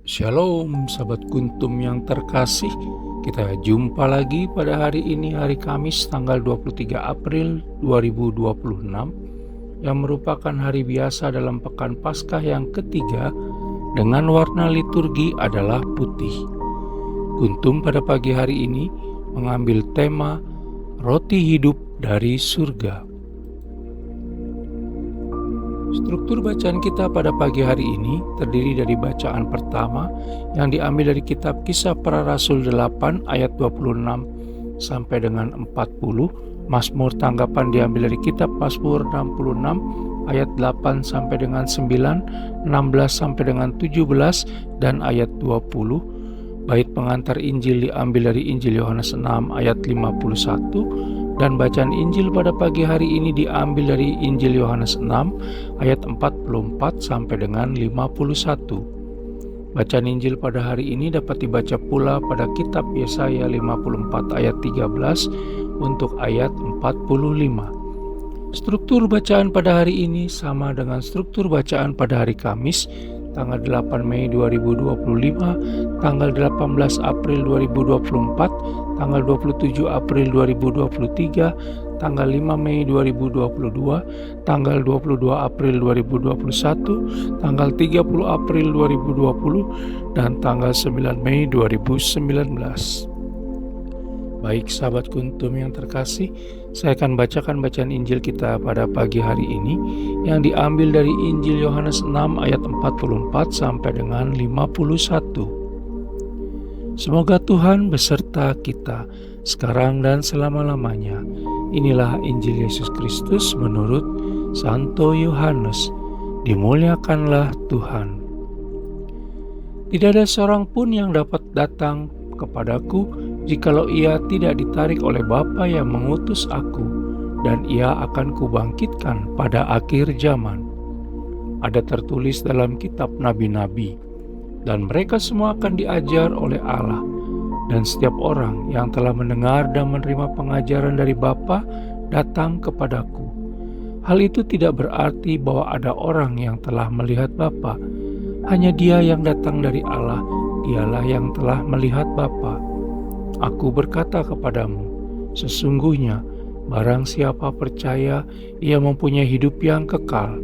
Shalom sahabat kuntum yang terkasih. Kita jumpa lagi pada hari ini, hari Kamis tanggal 23 April 2026, yang merupakan hari biasa dalam pekan Paskah yang ketiga dengan warna liturgi adalah putih. Kuntum pada pagi hari ini mengambil tema Roti Hidup dari Surga. Struktur bacaan kita pada pagi hari ini terdiri dari bacaan pertama yang diambil dari kitab Kisah Para Rasul 8 ayat 26 sampai dengan 40, Mazmur tanggapan diambil dari kitab Mazmur 66 ayat 8 sampai dengan 9, 16 sampai dengan 17 dan ayat 20. Bait pengantar Injil diambil dari Injil Yohanes 6 ayat 51. Dan bacaan Injil pada pagi hari ini diambil dari Injil Yohanes 6 ayat 44 sampai dengan 51. Bacaan Injil pada hari ini dapat dibaca pula pada kitab Yesaya 54 ayat 13 untuk ayat 45. Struktur bacaan pada hari ini sama dengan struktur bacaan pada hari Kamis tanggal 8 Mei 2025, tanggal 18 April 2024, tanggal 27 April 2023, tanggal 5 Mei 2022, tanggal 22 April 2021, tanggal 30 April 2020, dan tanggal 9 Mei 2019. Baik sahabat kuntum yang terkasih, saya akan bacakan bacaan Injil kita pada pagi hari ini yang diambil dari Injil Yohanes 6 ayat 44 sampai dengan 51. Semoga Tuhan beserta kita sekarang dan selama-lamanya. Inilah Injil Yesus Kristus menurut Santo Yohanes. Dimuliakanlah Tuhan. Tidak ada seorang pun yang dapat datang kepadaku jikalau ia tidak ditarik oleh Bapa yang mengutus aku, dan ia akan kubangkitkan pada akhir zaman. Ada tertulis dalam kitab nabi-nabi, dan mereka semua akan diajar oleh Allah, dan setiap orang yang telah mendengar dan menerima pengajaran dari Bapa datang kepadaku. Hal itu tidak berarti bahwa ada orang yang telah melihat Bapa, hanya Dia yang datang dari Allah, Dialah yang telah melihat Bapa. Aku berkata kepadamu, sesungguhnya barang siapa percaya, ia mempunyai hidup yang kekal.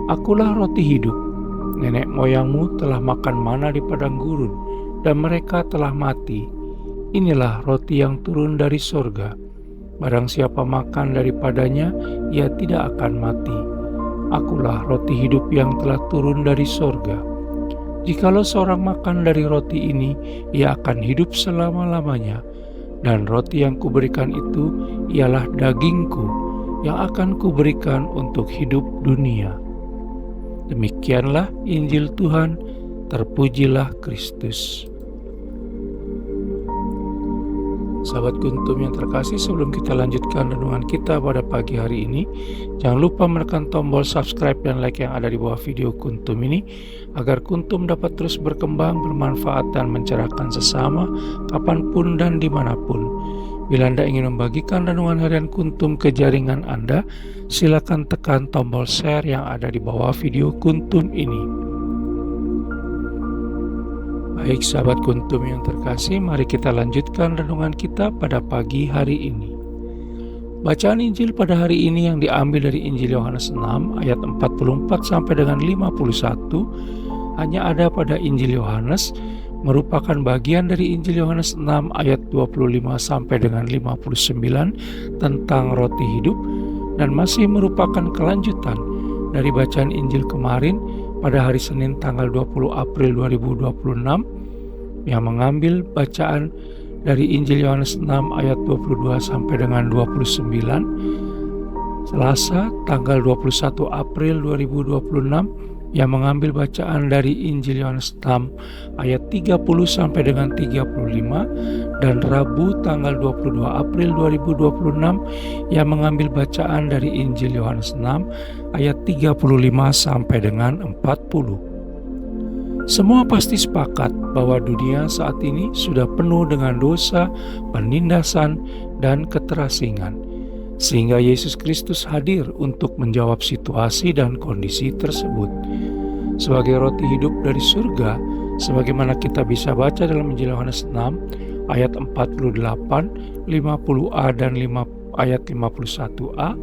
Akulah roti hidup. Nenek moyangmu telah makan mana di padang gurun, dan mereka telah mati. Inilah roti yang turun dari sorga. Barang siapa makan daripadanya, ia tidak akan mati. Akulah roti hidup yang telah turun dari sorga. Jikalau seorang makan dari roti ini, ia akan hidup selama-lamanya. Dan roti yang kuberikan itu ialah dagingku yang akan kuberikan untuk hidup dunia. Demikianlah Injil Tuhan, terpujilah Kristus. Sahabat kuntum yang terkasih, sebelum kita lanjutkan renungan kita pada pagi hari ini, jangan lupa menekan tombol subscribe dan like yang ada di bawah video kuntum ini, agar kuntum dapat terus berkembang, bermanfaat, dan mencerahkan sesama kapanpun dan dimanapun. Bila Anda ingin membagikan renungan harian kuntum ke jaringan Anda, silakan tekan tombol share yang ada di bawah video kuntum ini. Baik sahabat kuntum yang terkasih, mari kita lanjutkan renungan kita pada pagi hari ini. Bacaan Injil pada hari ini yang diambil dari Injil Yohanes 6 ayat 44 sampai dengan 51 hanya ada pada Injil Yohanes, merupakan bagian dari Injil Yohanes 6 ayat 25 sampai dengan 59 tentang roti hidup, dan masih merupakan kelanjutan dari bacaan Injil kemarin pada hari Senin tanggal 20 April 2026 yang mengambil bacaan dari Injil Yohanes 6 ayat 22 sampai dengan 29, Selasa tanggal 21 April 2026 yang mengambil bacaan dari Injil Yohanes 6 ayat 30 sampai dengan 35, dan Rabu tanggal 22 April 2026 yang mengambil bacaan dari Injil Yohanes 6 ayat 35 sampai dengan 40. Semua pasti sepakat bahwa dunia saat ini sudah penuh dengan dosa, penindasan, dan keterasingan, sehingga Yesus Kristus hadir untuk menjawab situasi dan kondisi tersebut. Sebagai roti hidup dari surga, sebagaimana kita bisa baca dalam Injil Yohanes 6 ayat 48, 50a dan ayat 51a,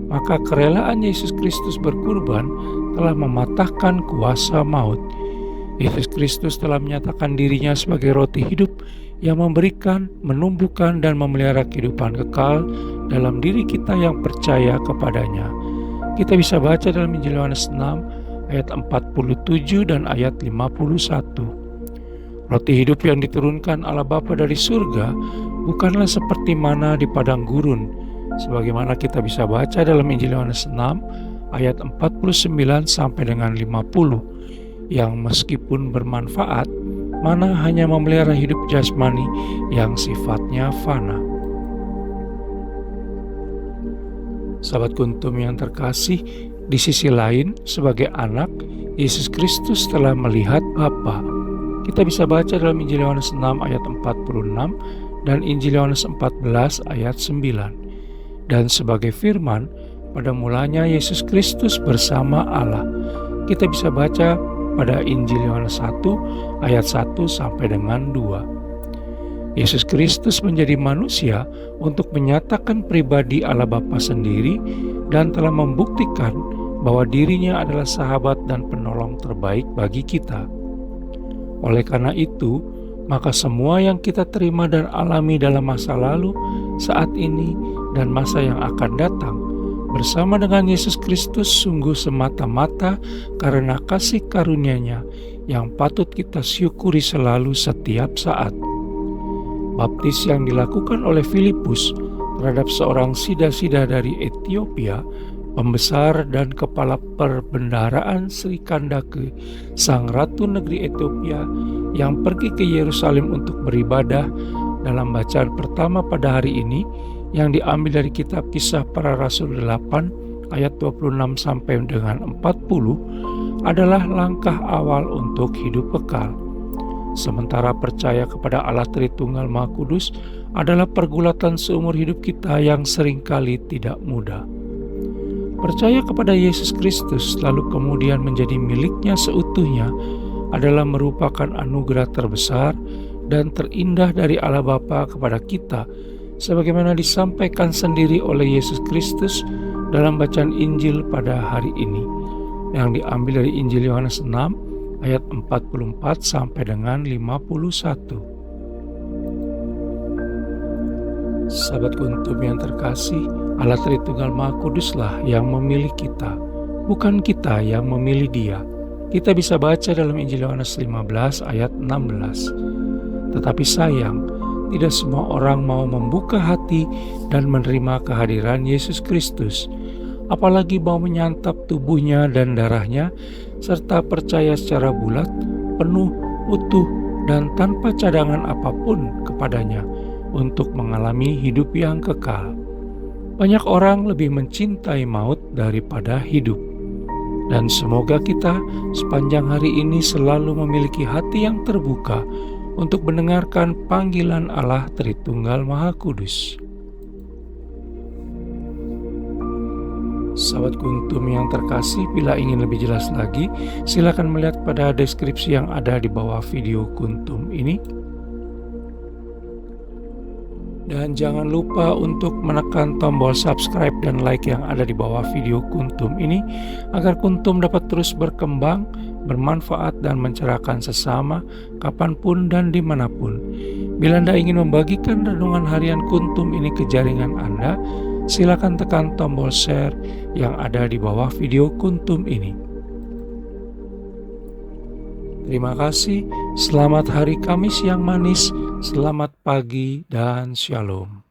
maka kerelaan Yesus Kristus berkurban telah mematahkan kuasa maut. Yesus Kristus telah menyatakan dirinya sebagai roti hidup yang memberikan, menumbuhkan, dan memelihara kehidupan kekal dalam diri kita yang percaya kepadanya. Kita bisa baca dalam Injil Yohanes 6 ayat 47 dan ayat 51. Roti hidup yang diturunkan Allah Bapa dari surga bukanlah seperti mana di padang gurun, sebagaimana kita bisa baca dalam Injil Yohanes 6 ayat 49 sampai dengan 50, yang meskipun bermanfaat, mana hanya memelihara hidup jasmani yang sifatnya fana. Sahabat Kuntum yang terkasih, di sisi lain, sebagai anak, Yesus Kristus telah melihat Bapa. Kita bisa baca dalam Injil Yohanes 6 ayat 46 dan Injil Yohanes 14 ayat 9. Dan sebagai firman, pada mulanya Yesus Kristus bersama Allah. Kita bisa baca pada Injil Yohanes 1 ayat 1 sampai dengan 2. Yesus Kristus menjadi manusia untuk menyatakan pribadi Allah Bapa sendiri dan telah membuktikan bahwa dirinya adalah sahabat dan penolong terbaik bagi kita. Oleh karena itu, maka semua yang kita terima dan alami dalam masa lalu, saat ini, dan masa yang akan datang, bersama dengan Yesus Kristus sungguh semata-mata karena kasih karunia-Nya yang patut kita syukuri selalu setiap saat. Baptis yang dilakukan oleh Filipus terhadap seorang sida-sida dari Ethiopia, pembesar dan kepala perbendaharaan Sri Kandake, sang ratu negeri Ethiopia yang pergi ke Yerusalem untuk beribadah, dalam bacaan pertama pada hari ini yang diambil dari kitab Kisah Para Rasul 8 ayat 26 sampai dengan 40 adalah langkah awal untuk hidup kekal. Sementara percaya kepada Allah Tritunggal Maha Kudus adalah pergulatan seumur hidup kita yang seringkali tidak mudah. Percaya kepada Yesus Kristus lalu kemudian menjadi miliknya seutuhnya adalah merupakan anugerah terbesar dan terindah dari Allah Bapa kepada kita, sebagaimana disampaikan sendiri oleh Yesus Kristus dalam bacaan Injil pada hari ini, yang diambil dari Injil Yohanes 6 ayat 44 sampai dengan 51. Sahabat Kuntum yang terkasih, Allah Tritunggal Maha Kuduslah yang memilih kita, bukan kita yang memilih Dia. Kita bisa baca dalam Injil Yohanes 15 ayat 16. Tetapi sayang, tidak semua orang mau membuka hati dan menerima kehadiran Yesus Kristus, apalagi mau menyantap tubuhnya dan darahnya, serta percaya secara bulat, penuh, utuh, dan tanpa cadangan apapun kepadanya untuk mengalami hidup yang kekal. Banyak orang lebih mencintai maut daripada hidup. Dan semoga kita sepanjang hari ini selalu memiliki hati yang terbuka untuk mendengarkan panggilan Allah Tritunggal Maha Kudus. Sahabat Kuntum yang terkasih, bila ingin lebih jelas lagi, silakan melihat pada deskripsi yang ada di bawah video Kuntum ini. Dan jangan lupa untuk menekan tombol subscribe dan like yang ada di bawah video Kuntum ini, agar Kuntum dapat terus berkembang, bermanfaat dan mencerahkan sesama, kapanpun dan dimanapun. Bila Anda ingin membagikan renungan harian Kuntum ini ke jaringan Anda, silakan tekan tombol share yang ada di bawah video Kuntum ini. Terima kasih, selamat hari Kamis yang manis, selamat pagi dan shalom.